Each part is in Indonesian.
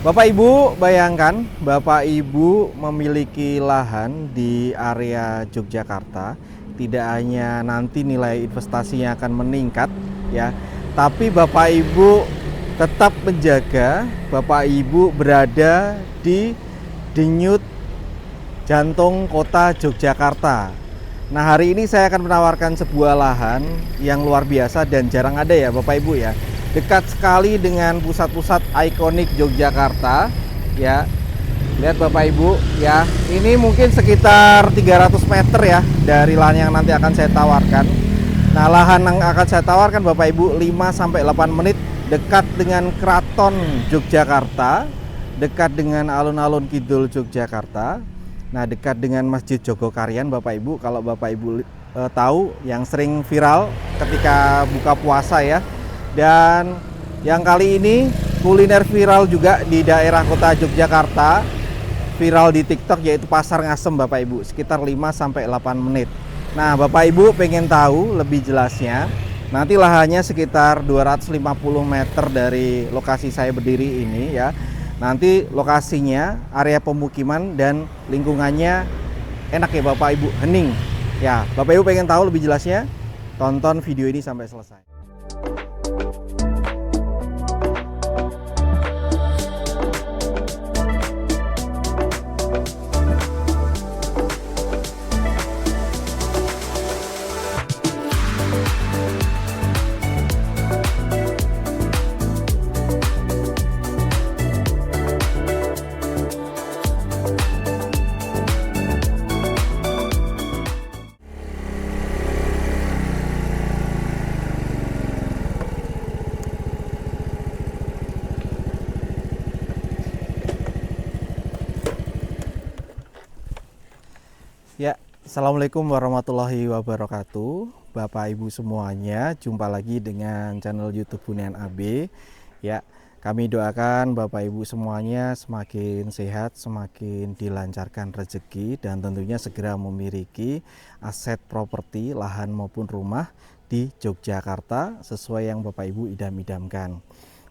Bapak Ibu, bayangkan Bapak Ibu memiliki lahan di area Yogyakarta. Tidak hanya nanti nilai investasinya akan meningkat ya, tapi Bapak Ibu tetap menjaga Bapak Ibu berada di denyut jantung kota Yogyakarta. Nah, hari ini saya akan menawarkan sebuah lahan yang luar biasa dan jarang ada ya Bapak Ibu ya. Dekat sekali dengan pusat-pusat ikonik Yogyakarta ya. Lihat Bapak Ibu ya, ini mungkin sekitar 300 meter ya dari lahan yang nanti akan saya tawarkan. Nah, lahan yang akan saya tawarkan Bapak Ibu 5-8 menit, dekat dengan Keraton Yogyakarta, dekat dengan alun-alun Kidul Yogyakarta. Nah, dekat dengan Masjid Jogokarian Bapak Ibu. Kalau Bapak Ibu tahu yang sering viral ketika buka puasa ya. Dan yang kali ini kuliner viral juga di daerah kota Yogyakarta, viral di TikTok, yaitu Pasar Ngasem Bapak Ibu, sekitar 5-8 menit. Nah, Bapak Ibu pengen tahu lebih jelasnya, nanti lahannya sekitar 250 meter dari lokasi saya berdiri ini ya. Nanti lokasinya area pemukiman dan lingkungannya enak ya Bapak Ibu, hening. Ya, Bapak Ibu pengen tahu lebih jelasnya, tonton video ini sampai selesai. Ya, Assalamualaikum warahmatullahi wabarakatuh. Bapak Ibu semuanya, jumpa lagi dengan channel YouTube Hunian AB. Ya, kami doakan Bapak Ibu semuanya semakin sehat, semakin dilancarkan rezeki, dan tentunya segera memiliki aset properti, lahan maupun rumah di Yogyakarta sesuai yang Bapak Ibu idam-idamkan.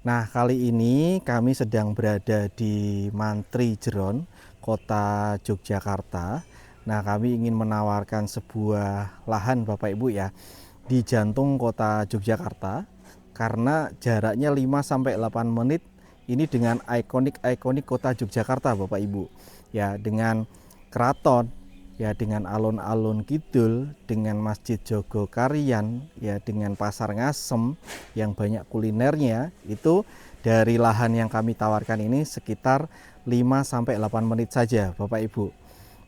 Nah, kali ini kami sedang berada di Mantri Jeron, kota Yogyakarta. Nah, kami ingin menawarkan sebuah lahan Bapak Ibu ya di jantung kota Yogyakarta, karena jaraknya 5-8 menit ini dengan ikonik kota Yogyakarta Bapak Ibu. Ya, dengan keraton, ya dengan alun-alun Kidul, dengan Masjid Jogokarian, ya dengan Pasar Ngasem yang banyak kulinernya. Itu dari lahan yang kami tawarkan ini sekitar 5-8 menit saja Bapak Ibu.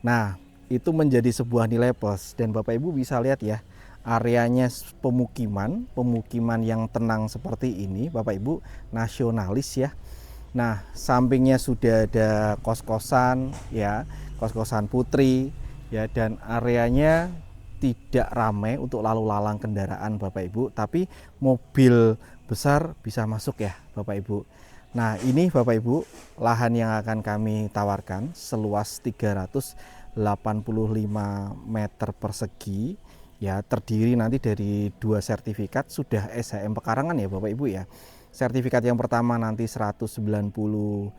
Nah, itu menjadi sebuah nilai plus, dan Bapak Ibu bisa lihat ya, areanya pemukiman yang tenang seperti ini Bapak Ibu, nasionalis ya. Nah, sampingnya sudah ada kos-kosan ya, kos-kosan putri ya, dan areanya tidak ramai untuk lalu lalang kendaraan Bapak Ibu, tapi mobil besar bisa masuk ya Bapak Ibu. Nah, ini Bapak Ibu lahan yang akan kami tawarkan seluas 385 meter persegi ya, terdiri nanti dari 2 sertifikat sudah SHM Pekarangan ya Bapak Ibu ya. Sertifikat yang pertama nanti 192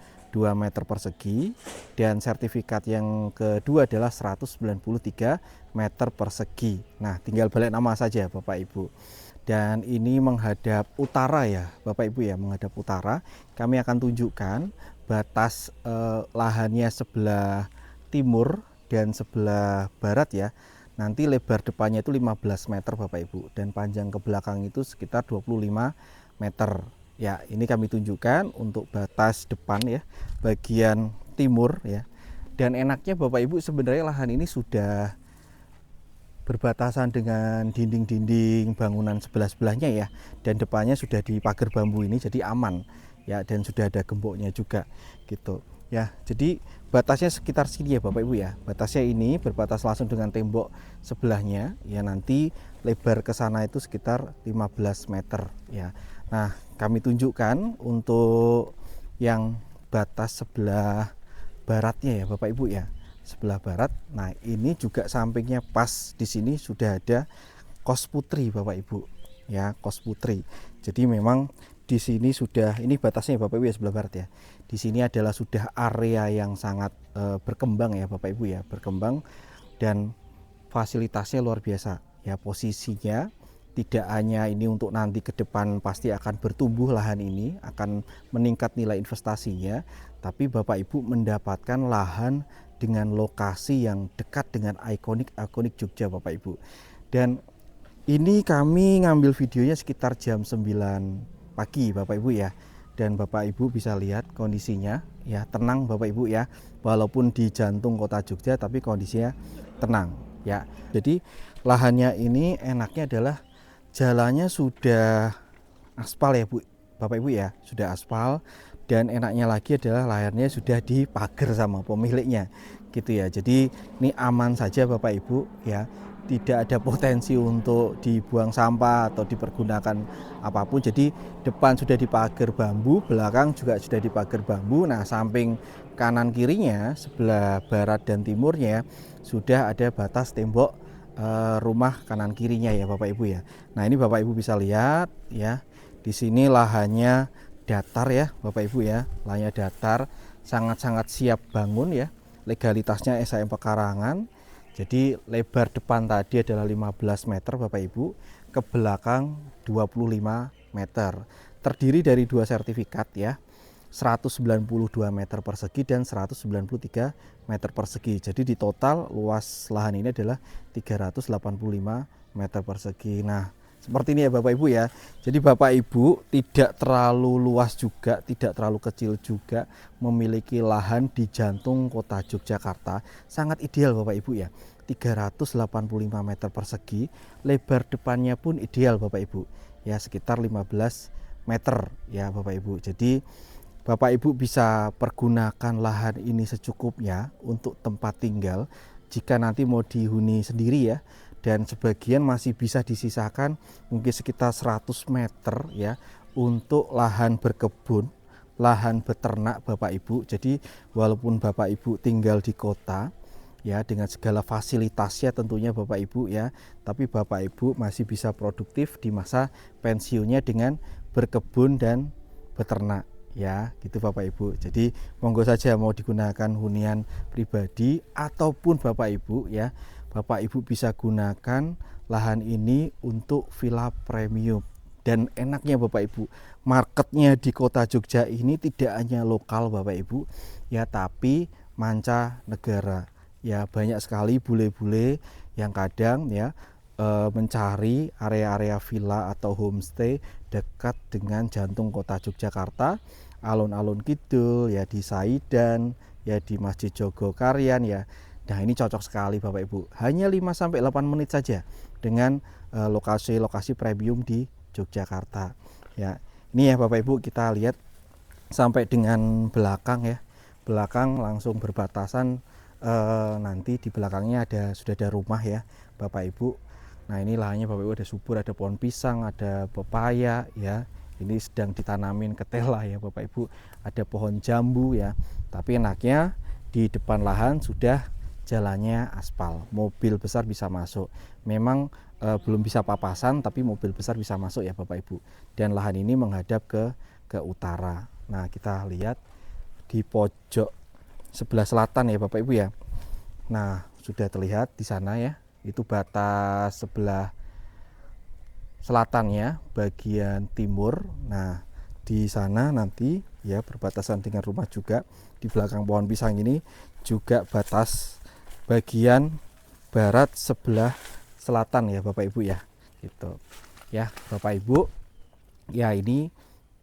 meter persegi, dan sertifikat yang kedua adalah 193 meter persegi. Nah, tinggal balik nama saja Bapak Ibu. Dan ini menghadap utara ya Bapak Ibu ya, menghadap utara. Kami akan tunjukkan batas lahannya sebelah timur dan sebelah barat ya. Nanti lebar depannya itu 15 meter Bapak Ibu, dan panjang ke belakang itu sekitar 25 meter. Ya, ini kami tunjukkan untuk batas depan ya, bagian timur ya. Dan enaknya Bapak Ibu, sebenarnya lahan ini sudah berbatasan dengan dinding-dinding bangunan sebelah-sebelahnya ya, dan depannya sudah dipagar bambu ini, jadi aman ya, dan sudah ada gemboknya juga gitu ya. Jadi batasnya sekitar sini ya Bapak Ibu ya, batasnya ini berbatas langsung dengan tembok sebelahnya ya, nanti lebar ke sana itu sekitar 15 meter ya. Nah, kami tunjukkan untuk yang batas sebelah baratnya ya Bapak Ibu ya, sebelah barat. Nah, ini juga sampingnya pas di sini sudah ada kos putri Bapak Ibu ya, kos putri. Jadi memang di sini sudah, ini batasnya Bapak Ibu ya, sebelah barat ya. Di sini adalah sudah area yang sangat berkembang ya Bapak Ibu ya, berkembang dan fasilitasnya luar biasa ya. Posisinya tidak hanya ini untuk nanti ke depan pasti akan bertumbuh lahan ini, akan meningkat nilai investasinya, tapi Bapak Ibu mendapatkan lahan dengan lokasi yang dekat dengan ikonik Jogja Bapak Ibu. Dan ini kami ngambil videonya sekitar jam 9 pagi Bapak Ibu ya. Dan Bapak Ibu bisa lihat kondisinya ya, tenang Bapak Ibu ya. Walaupun di jantung kota Jogja tapi kondisinya tenang ya. Jadi lahannya ini enaknya adalah jalannya sudah aspal ya Bu, Bapak Ibu ya, sudah aspal. Dan enaknya lagi adalah lahannya sudah dipagar sama pemiliknya gitu ya. Jadi ini aman saja Bapak Ibu ya, tidak ada potensi untuk dibuang sampah atau dipergunakan apapun. Jadi depan sudah dipagar bambu, belakang juga sudah dipagar bambu. Nah samping kanan kirinya, sebelah barat dan timurnya sudah ada batas tembok rumah kanan kirinya ya Bapak Ibu ya. Nah ini Bapak Ibu bisa lihat ya, di sini lahannya datar ya Bapak Ibu ya, lahannya datar, sangat-sangat siap bangun ya, legalitasnya SHM pekarangan. Jadi lebar depan tadi adalah 15 meter Bapak Ibu, ke belakang 25 meter, terdiri dari 2 sertifikat ya, 192 meter persegi dan 193 meter persegi. Jadi di total luas lahan ini adalah 385 meter persegi. Nah seperti ini ya Bapak Ibu ya. Jadi Bapak Ibu tidak terlalu luas juga, tidak terlalu kecil juga, memiliki lahan di jantung kota Yogyakarta. Sangat ideal Bapak Ibu ya. 385 meter persegi, lebar depannya pun ideal Bapak Ibu. Ya sekitar 15 meter ya Bapak Ibu. Jadi Bapak Ibu bisa pergunakan lahan ini secukupnya untuk tempat tinggal jika nanti mau dihuni sendiri ya. Dan sebagian masih bisa disisakan mungkin sekitar 100 meter ya untuk lahan berkebun, lahan beternak Bapak Ibu. Jadi walaupun Bapak Ibu tinggal di kota ya dengan segala fasilitasnya tentunya Bapak Ibu ya, tapi Bapak Ibu masih bisa produktif di masa pensiunnya dengan berkebun dan beternak ya, gitu Bapak Ibu. Jadi monggo saja mau digunakan hunian pribadi ataupun Bapak Ibu ya, Bapak Ibu bisa gunakan lahan ini untuk villa premium. Dan enaknya Bapak Ibu, marketnya di kota Jogja ini tidak hanya lokal Bapak Ibu ya, tapi mancanegara ya. Banyak sekali bule-bule yang kadang ya mencari area-area villa atau homestay dekat dengan jantung kota Yogyakarta, alun-alun kidul ya, di Saidan ya, di Masjid Jogokarian ya. Nah ini cocok sekali Bapak Ibu, hanya 5-8 menit saja dengan lokasi-lokasi premium di Yogyakarta ya. Ini ya Bapak Ibu, kita lihat sampai dengan belakang ya, belakang langsung berbatasan, nanti di belakangnya sudah ada rumah ya Bapak Ibu. Nah ini lahannya Bapak Ibu ada subur, ada pohon pisang, ada pepaya ya, ini sedang ditanamin ketela ya Bapak Ibu, ada pohon jambu ya. Tapi enaknya di depan lahan sudah jalannya aspal, mobil besar bisa masuk. Memang belum bisa papasan tapi mobil besar bisa masuk ya Bapak Ibu. Dan lahan ini menghadap ke utara. Nah kita lihat di pojok sebelah selatan ya Bapak Ibu ya. Nah sudah terlihat di sana ya, itu batas sebelah selatannya bagian timur. Nah di sana nanti ya berbatasan dengan rumah juga, di belakang pohon pisang ini juga batas bagian barat sebelah selatan ya Bapak Ibu ya, gitu ya Bapak Ibu ya. Ini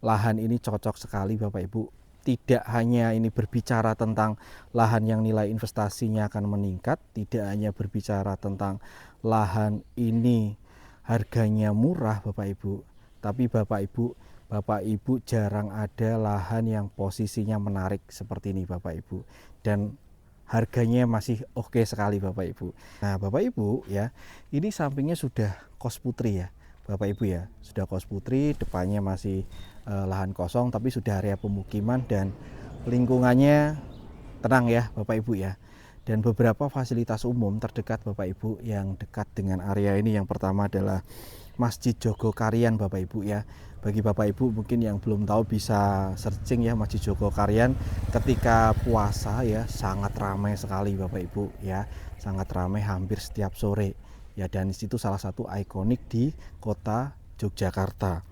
lahan ini cocok sekali Bapak Ibu, tidak hanya ini berbicara tentang lahan yang nilai investasinya akan meningkat, tidak hanya berbicara tentang lahan ini harganya murah Bapak Ibu, tapi Bapak Ibu jarang ada lahan yang posisinya menarik seperti ini Bapak Ibu, dan harganya masih oke sekali Bapak Ibu. Nah Bapak Ibu ya, ini sampingnya sudah kos putri ya Bapak Ibu ya, sudah kos putri, depannya masih lahan kosong tapi sudah area pemukiman dan lingkungannya tenang ya Bapak Ibu ya. Dan beberapa fasilitas umum terdekat Bapak Ibu yang dekat dengan area ini, yang pertama adalah Masjid Jogokarian Bapak Ibu ya. Bagi Bapak Ibu mungkin yang belum tahu bisa searching ya, Masjid Jogokarian ketika puasa ya sangat ramai sekali Bapak Ibu ya, sangat ramai hampir setiap sore ya, dan itu salah satu ikonik di kota Yogyakarta.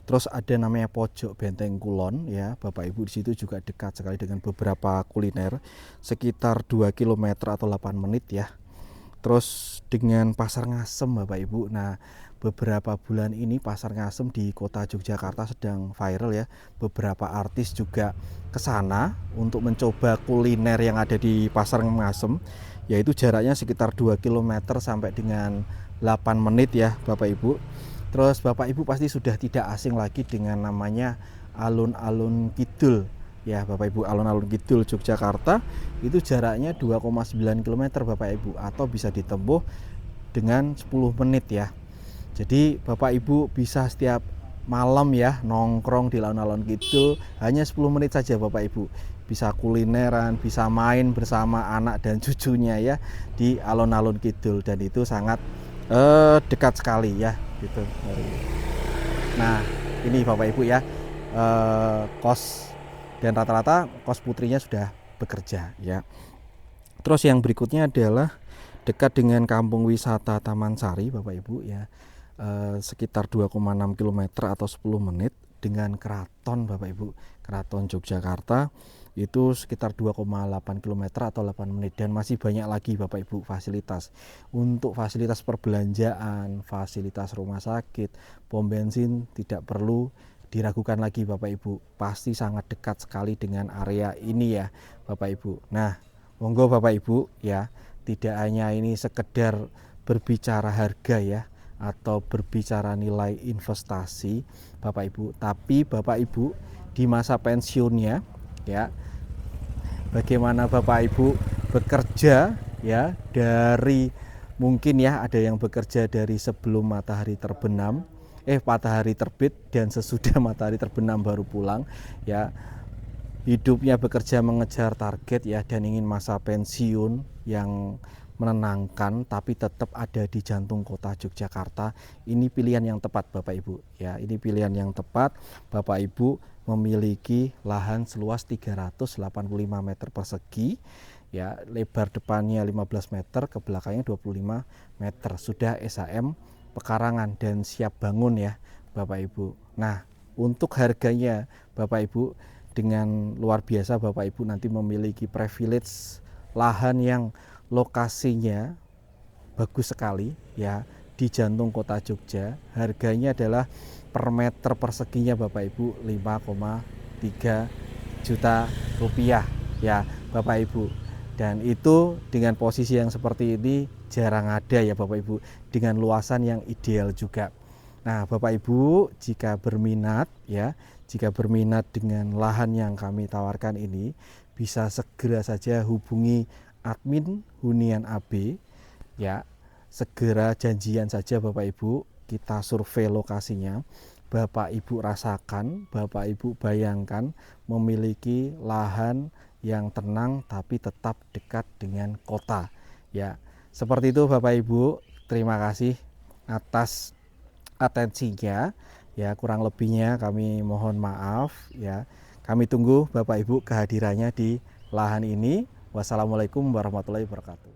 Terus ada namanya Pojok Benteng Kulon ya Bapak Ibu, di situ juga dekat sekali dengan beberapa kuliner sekitar 2 km atau 8 menit ya. Terus dengan Pasar Ngasem Bapak Ibu. Nah, beberapa bulan ini Pasar Ngasem di kota Yogyakarta sedang viral ya. Beberapa artis juga ke sana untuk mencoba kuliner yang ada di Pasar Ngasem, yaitu jaraknya sekitar 2 km sampai dengan 8 menit ya Bapak Ibu. Terus Bapak Ibu pasti sudah tidak asing lagi dengan namanya Alun-Alun Kidul ya Bapak Ibu. Alun-Alun Kidul Yogyakarta itu jaraknya 2,9 km Bapak Ibu, atau bisa ditempuh dengan 10 menit ya. Jadi Bapak Ibu bisa setiap malam ya nongkrong di Alun-Alun Kidul, hanya 10 menit saja Bapak Ibu. Bisa kulineran, bisa main bersama anak dan cucunya ya di Alun-Alun Kidul, dan itu sangat dekat sekali ya gitu. Nah, ini Bapak Ibu ya, kos, dan rata-rata kos putrinya sudah bekerja ya. Terus yang berikutnya adalah dekat dengan kampung wisata Taman Sari Bapak Ibu ya, sekitar 2,6 km atau 10 menit dengan keraton Bapak Ibu. Keraton Yogyakarta itu sekitar 2,8 km atau 8 menit, dan masih banyak lagi Bapak Ibu fasilitas. Untuk fasilitas perbelanjaan, fasilitas rumah sakit, pom bensin tidak perlu diragukan lagi Bapak Ibu, pasti sangat dekat sekali dengan area ini ya Bapak Ibu. Nah, monggo Bapak Ibu ya, tidak hanya ini sekedar berbicara harga ya atau berbicara nilai investasi Bapak Ibu, tapi Bapak Ibu di masa pensiunnya ya, bagaimana Bapak Ibu bekerja ya, dari mungkin ya ada yang bekerja dari sebelum matahari terbenam, matahari terbit, dan sesudah matahari terbenam baru pulang ya. Hidupnya bekerja mengejar target ya, dan ingin masa pensiun yang menenangkan tapi tetap ada di jantung kota Yogyakarta. Ini pilihan yang tepat Bapak Ibu ya, ini pilihan yang tepat. Bapak Ibu memiliki lahan seluas 385 meter persegi ya, lebar depannya 15 meter, ke belakangnya 25 meter, sudah SHM pekarangan dan siap bangun ya Bapak Ibu. Nah, untuk harganya Bapak Ibu dengan luar biasa, Bapak Ibu nanti memiliki privilege lahan yang lokasinya bagus sekali ya, di jantung kota Jogja. Harganya adalah per meter perseginya Bapak Ibu 5,3 juta rupiah ya Bapak Ibu. Dan itu dengan posisi yang seperti ini jarang ada ya Bapak Ibu, dengan luasan yang ideal juga. Nah Bapak Ibu, jika berminat ya, jika berminat dengan lahan yang kami tawarkan ini, bisa segera saja hubungi admin Hunian AB ya, segera janjian saja Bapak Ibu, kita survei lokasinya. Bapak Ibu rasakan, Bapak Ibu bayangkan memiliki lahan yang tenang tapi tetap dekat dengan kota ya. Seperti itu Bapak Ibu, terima kasih atas atensinya ya, kurang lebihnya kami mohon maaf ya. Kami tunggu Bapak Ibu kehadirannya di lahan ini. Wassalamualaikum warahmatullahi wabarakatuh.